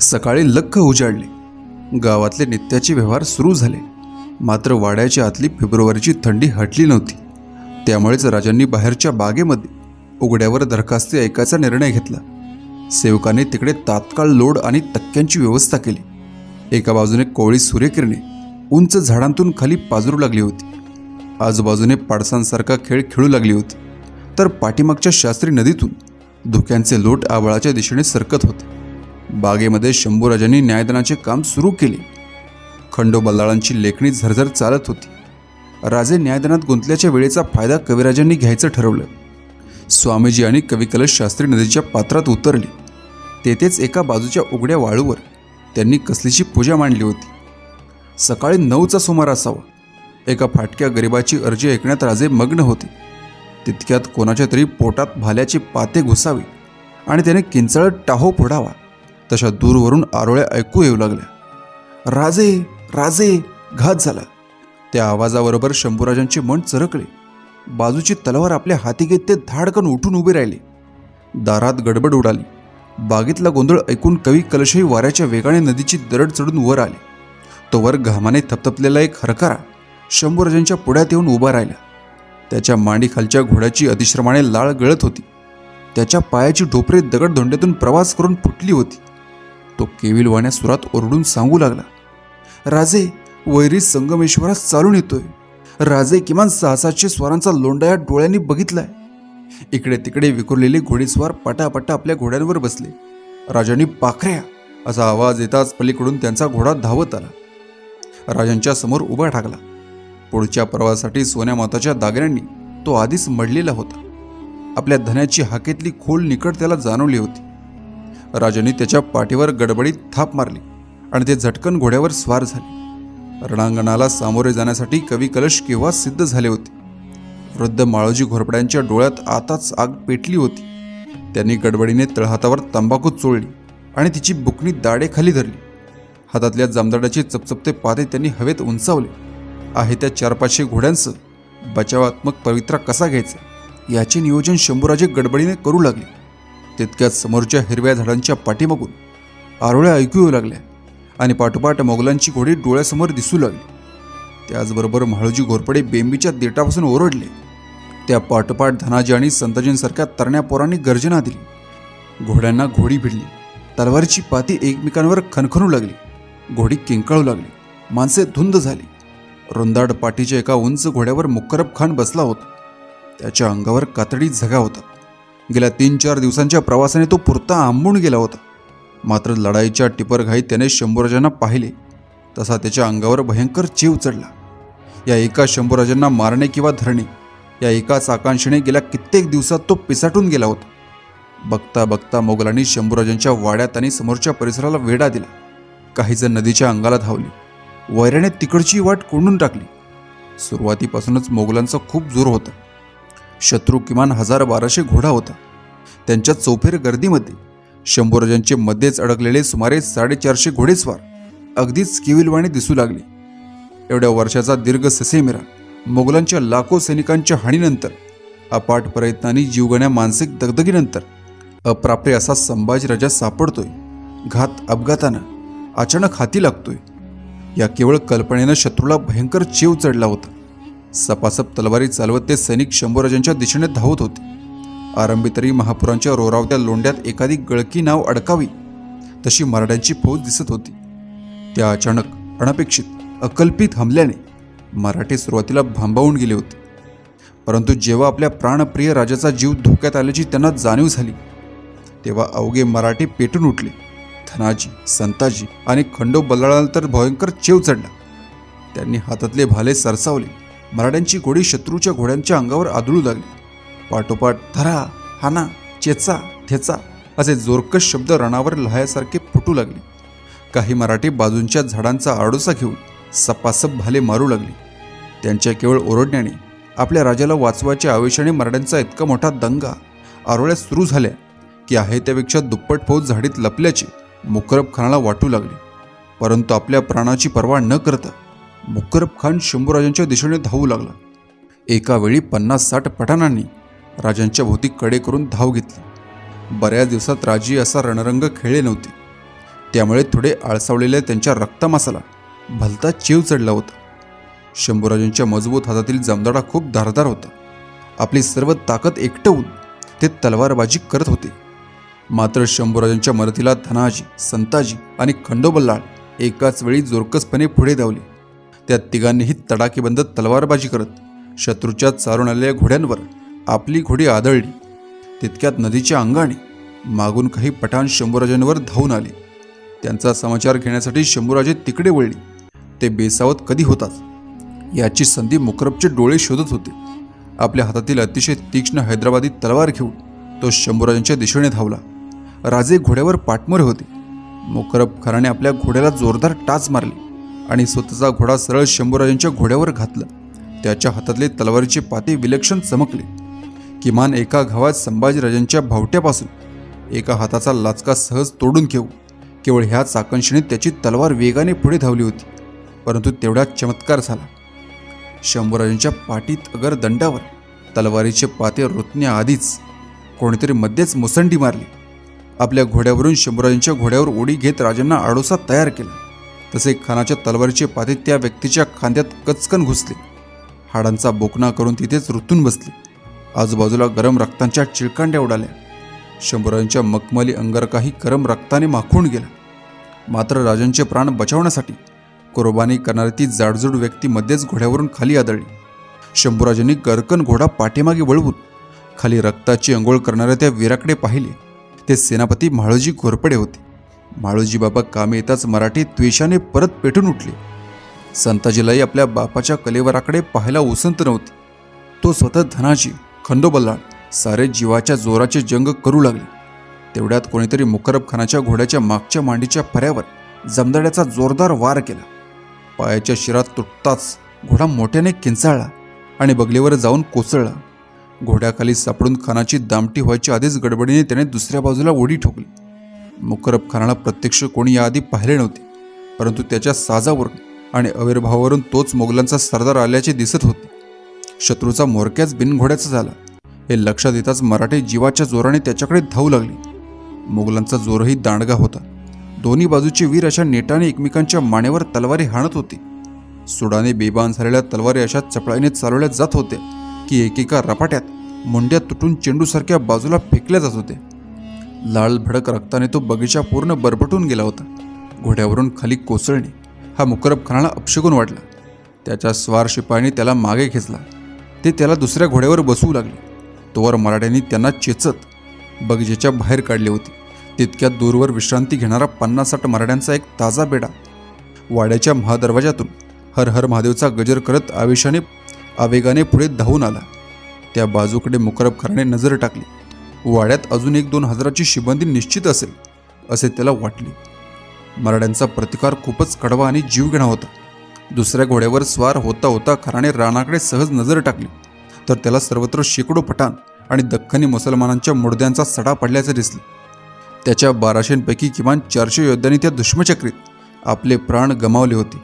सकाळी लख्ख उजाडले. गावातले नित्याचे व्यवहार सुरू झाले. मात्र वाड्याच्या आतली फेब्रुवारीची थंडी हटली नव्हती. त्यामुळेच राजांनी बाहेरच्या बागेमध्ये उघड्यावर दरखास्ती ऐकायचा निर्णय घेतला. सेवकाने तिकडे तात्काळ लोड आणि तक्क्यांची व्यवस्था केली. एका बाजूने कोवळी सूर्यकिरणे उंच झाडांतून खाली पाजरू लागली होती. आजूबाजूने पाडसांसारखा खेळ खेळू लागली होती. तर पाठीमागच्या शास्त्री नदीतून धुक्यांचे लोट आबळाच्या दिशेने सरकत होते. बागेमध्ये शंभूराजांनी न्यायदानाचे काम सुरू केले. खंडोबल्लाळांची लेखणी झरझर चालत होती. राजे न्यायदानात गुंतल्याच्या वेळेचा फायदा कविराजांनी घ्यायचं ठरवलं. स्वामीजी आणि कविकलश शास्त्री नदीच्या पात्रात उतरले. तेथेच एका बाजूच्या उघड्या वाळूवर त्यांनी कसलीची पूजा मांडली होती. सकाळी 9चा सुमार असावा. एका फाटक्या गरिबाची अर्जी ऐकण्यात राजे मग्न होते. तितक्यात कोणाच्या तरी पोटात भाल्याचे पाते घुसावे आणि त्याने किंचाळत टाहो फोडावा तशा दूरवरून आरोळ्या ऐकू येऊ लागल्या. राजे राजे घात झाला. त्या आवाजाबरोबर शंभूराजांचे मन चरकले. बाजूची तलवार आपल्या हाती घेत ते धाडकन उठून उभे राहिले. दारात गडबड उडाली. बागेतला गोंधळ ऐकून कवी कलशही वाऱ्याच्या वेगाने नदीची दरड चढून वर आले. तो वर घामाने थपथपलेला एक हरकारा शंभूराजांच्या पुढ्यात येऊन उभा राहिला. त्याच्या मांडीखालच्या घोड्याची अतिश्रमाने लाळ गळत होती. त्याच्या पायाची ढोपरे दगडधोंड्यातून प्रवास करून फुटली होती. तो केविलवाण्या सुरात ओरडून सांगू लागला, राजे, वैरी संगमेश्वरास चालून येतोय. राजे, किमान 600 स्वारांचा लोंढा या डोळ्यांनी बघितलाय. इकडे तिकडे विखुरलेले घोडेस्वार पटापटा आपल्या घोड्यांवर बसले. राजांनी पाखऱ्या असा आवाज येताच पलीकडून त्यांचा घोडा धावत आला. राजांच्या समोर उभा ठाकला. पुढच्या प्रवासासाठी सोन्या माताच्या दागिन्यांनी तो आधीच मडलेला होता. आपल्या धन्याची हाकेतली खोल निकट त्याला जाणवली होती. राजांनी त्याच्या पाठीवर गडबडीत थाप मारली आणि ते झटकन घोड्यावर स्वार झाले. रणांगणाला सामोरे जाण्यासाठी कवी कलश केव्हा सिद्ध झाले होते. वृद्ध माळोजी घोरपड्यांच्या डोळ्यात आताच आग पेटली होती. त्यांनी गडबडीने तळहातावर तंबाखू चोळली आणि तिची बुकणी दाढेखाली धरली. हातातल्या जामदाडाचे चपचपते पाते त्यांनी हवेत उंचावले. आहे त्या 400-500 घोड्यांसह बचावात्मक पवित्रा कसा घ्यायचा याचे नियोजन शंभूराजे गडबडीने करू लागले. तितक्यात समोरच्या हिरव्या झाडांच्या पाठीमागून आरोळ्या ऐकू येऊ लागल्या आणि पाठोपाठ मोगलांची घोडी डोळ्यासमोर दिसू लागली. त्याचबरोबर म्हाळोजी घोरपडे बेंबीच्या देठापासून ओरडले. त्या पाठोपाठ धनाजी आणि संताजींसारख्या तरण्या पोरांनी गर्जना दिली. घोड्यांना घोडी भिडली. तलवारीची पाती एकमेकांवर खणखणू लागली. घोडी किंकाळू लागली. माणसे धुंद झाली. रुंदाड पाठीच्या एका उंच घोड्यावर मुकरब खान बसला होता. त्याच्या अंगावर कातडी झगा होता. गेल्या 3-4 दिवसांच्या प्रवासाने तो पुरता आंबून गेला होता. मात्र लढाईच्या टिपरघाईत त्याने शंभूराजांना पाहिले तसा त्याच्या अंगावर भयंकर चीव चढला. या एका शंभूराजांना मारणे किंवा धरणे या एकाच आकांक्षेने गेल्या कित्येक दिवसात तो पिसाटून गेला होता. बघता बघता मोगलांनी शंभूराजांच्या वाड्यात आणि समोरच्या परिसराला वेढा दिला. काही जण नदीच्या अंगाला धावले. वैऱ्याने तिकडची वाट कोंडून टाकली. सुरुवातीपासूनच मोगलांचा खूप जोर होता. शत्रू किमान 1000-1200 घोडा होता. त्यांच्या चौफेर गर्दीमध्ये शंभूराजांचे मध्येच अडकलेले सुमारे 450 घोडेस्वार अगदीच केविलवाणे दिसू लागले. एवढ्या वर्षाचा दीर्घ ससेमिरा मोगलांच्या लाखो सैनिकांच्या हाणीनंतर, अपाट प्रयत्नांनी जीवघेण्या मानसिक दगदगीनंतर अप्राप्य असा संभाजीराजा सापडतोय. घात अपघातानं अचानक हाती लागतोय. या केवळ कल्पनेनं शत्रूला भयंकर चीव चढला होता. सपासप तलवारी चालवत ते सैनिक शंभूराजांच्या दिशेने धावत होते. आरंभी तरी महापुरांच्या रोरावत्या लोंढ्यात एखादी गळकी नाव अडकावी तशी मराठ्यांची फौज दिसत होती. त्या अचानक, अनपेक्षित, अकल्पित हमल्याने मराठी सुरुवातीला भांबावून गेले होते. परंतु जेव्हा आपल्या प्राणप्रिय राजाचा जीव धोक्यात आल्याची त्यांना जाणीव झाली तेव्हा अवघे मराठी पेटून उठले. धनाजी, संताजी आणि खंडोबल्लाळांना तर भयंकर चेव चढला. त्यांनी हातातले भाले सरसावले. मराठ्यांची घोडी शत्रूच्या घोड्यांच्या अंगावर आदळू लागली. पाठोपाठ धरा, हाना, चेचा, ठेचा असे जोरकस शब्द रणावर लहायासारखे फुटू लागले. काही मराठी बाजूंच्या झाडांचा आडोसा घेऊन सपासप भाले मारू लागले. त्यांच्या केवळ ओरडण्याने, आपल्या राजाला वाचवायच्या आवेशाने मराठ्यांचा इतका मोठा दंगा आरोळ्यात सुरू झाल्या की आहे त्यापेक्षा दुप्पट फौज झाडीत लपल्याचे मुकरब खानाला वाटू लागले. परंतु आपल्या प्राणाची पर्वा न करता मुकरब खान शंभूराजांच्या दिशेने धावू लागला. एका वेळी 50-60 पठाणांनी राजांच्या भोवती कडे करून धाव घेतली. बऱ्याच दिवसात राजे असा रणरंग खेळले नव्हते. त्यामुळे थोडे आळसावलेल्या त्यांच्या रक्तमासाला भलता चीव चढला होता. शंभूराजांच्या मजबूत हातातील जमदाडा खूप धारदार होता. आपली सर्व ताकद एकटवून ते तलवारबाजी करत होते. मात्र शंभूराजांच्या मदतीला धनाजी, संताजी आणि खंडोबल्लाळ एकाच वेळी जोरकसपणे पुढे धावले. त्या तिघांनीही तडाखेबंद तलवारबाजी करत शत्रूच्या चालून आलेल्या घोड्यांवर आपली घोडी आदळली. तितक्यात नदीच्या अंगाने मागून काही पठाण शंभूराजांवर धावून आले. त्यांचा समाचार घेण्यासाठी शंभूराजे तिकडे वळले. ते बेसावत कधी होतात याची संधी मुकरबचे डोळे शोधत होते. आपल्या हातातील अतिशय तीक्ष्ण हैदराबादी तलवार घेऊन तो शंभूराजांच्या दिशेने धावला. राजे घोड्यावर पाठमोरे होते. मुकरब खानाने आपल्या घोड्याला जोरदार टाच मारली आणि स्वतःचा घोडा सरळ शंभूराजांच्या घोड्यावर घातला. त्याच्या हातातले तलवारीचे पाते विलक्षण चमकले. किमान एका घावात संभाजीराजांच्या भावट्यापासून एका हाताचा लाचका सहज तोडून घेऊ. केवळ ह्याच आकांक्षेने त्याची तलवार वेगाने पुढे धावली होती. परंतु तेवढ्यात चमत्कार झाला. शंभूराजांच्या पाठीत अगर दंडावर तलवारीचे पाते रुतण्याआधीच कोणीतरी मध्येच मुसंडी मारली. आपल्या घोड्यावरून शंभूराजांच्या घोड्यावर उडी घेत राजांना आडोसा तयार केला. तसे खानाच्या तलवारीचे पाते त्या व्यक्तीच्या खांद्यात कचकन घुसले. हाडांचा बोकणा करून तिथेच रुतून बसले. आजूबाजूला गरम रक्तांच्या चिळकांड्या उडाल्या. शंभूराजांच्या मखमली अंगारकाही गरम रक्ताने माखून गेला. मात्र राजांचे प्राण बचावण्यासाठी कुर्बानी करणारी ती जाडजूड व्यक्ती मध्येच घोड्यावरून खाली आदळली. शंभूराजांनी गरकन घोडा पाठीमागे वळवून खाली रक्ताची अंघोळ करणाऱ्या त्या वीराकडे पाहिले. ते सेनापती म्हाळोजी घोरपडे होते. म्हाळोजी बाबा कामे येताच मराठी द्वेषाने परत पेटून उठले. संताजीलाही आपल्या बापाच्या कलेवराकडे पाहायला उसंत नव्हती. तो स्वतः धनाजी, खंडोबल्लाळ सारे जीवाच्या जोराचे जंग करू लागले. तेवढ्यात कोणीतरी मुकरब खानाच्या घोड्याच्या मागच्या मांडीच्या फऱ्यावर जमदाड्याचा जोरदार वार केला. पायाच्या शिरात तुटताच घोडा मोठ्याने किंचाळला आणि बगलेवर जाऊन कोसळला. घोड्याखाली सापडून खानाची दामटी व्हायच्या आधीच गडबडीने त्याने दुसऱ्या बाजूला उडी ठोकली. मुकरब खानाला प्रत्यक्ष कोणी याआधी पाहिले नव्हते. परंतु त्याच्या साजावरून आणि आविर्भावावरून तोच मोगलांचा सरदार आल्याचे दिसत होते. शत्रूचा मोरक्याच बिनघोड्याचा झाला हे लक्षात येताच मराठी जीवाच्या जोराने त्याच्याकडे धावू लागले. मोगलांचा जोरही दांडगा होता. दोन्ही बाजूचे वीर अशा नेटाने एकमेकांच्या मानेवर तलवारी हाणत होते. सुडाने बेबान झालेल्या तलवारी अशा चपळाईने चालवल्या जात होत्या की एकेका रपाट्यात मुंड्या तुटून चेंडूसारख्या बाजूला फेकल्या जात होत्या. लाल भडक रक्ताने तो बगीचा पूर्ण बरबटून गेला होता. घोड्यावरून खाली कोसळणे हा मुकरब खानाला अपशगुन वाटला. त्याच्या स्वार शिपायाने त्याला मागे खेचला. ते त्याला दुसऱ्या घोड्यावर बसवू लागले. तोवर मराठ्यांनी त्यांना चेचत बगीच्याच्या बाहेर काढले होते. तितक्यात दूरवर विश्रांती घेणारा 50-60 मराठ्यांचा एक ताजा बेडा वाड्याच्या महादरवाजातून हर हर महादेवचा गजर करत आवेगाने पुढे धावून आला. त्या बाजूकडे मुकरब खानाने नजर टाकली. वाड्यात अजून 1-2 हजाराची शिबंदी निश्चित असेल असे त्याला वाटले. मराठ्यांचा प्रतिकार खूपच कडवा आणि जीवघेणा होता. दुसऱ्या घोड्यावर स्वार होता होता खानाने रानाकडे सहज नजर टाकली तर त्याला सर्वत्र शेकडो पठाण आणि दख्खनी मुसलमानांच्या मुडद्यांचा सडा पडल्याचे दिसले. त्याच्या 1200पैकी किमान 400 योद्ध्यांनी त्या दुष्मचक्रीत आपले प्राण गमावले होते.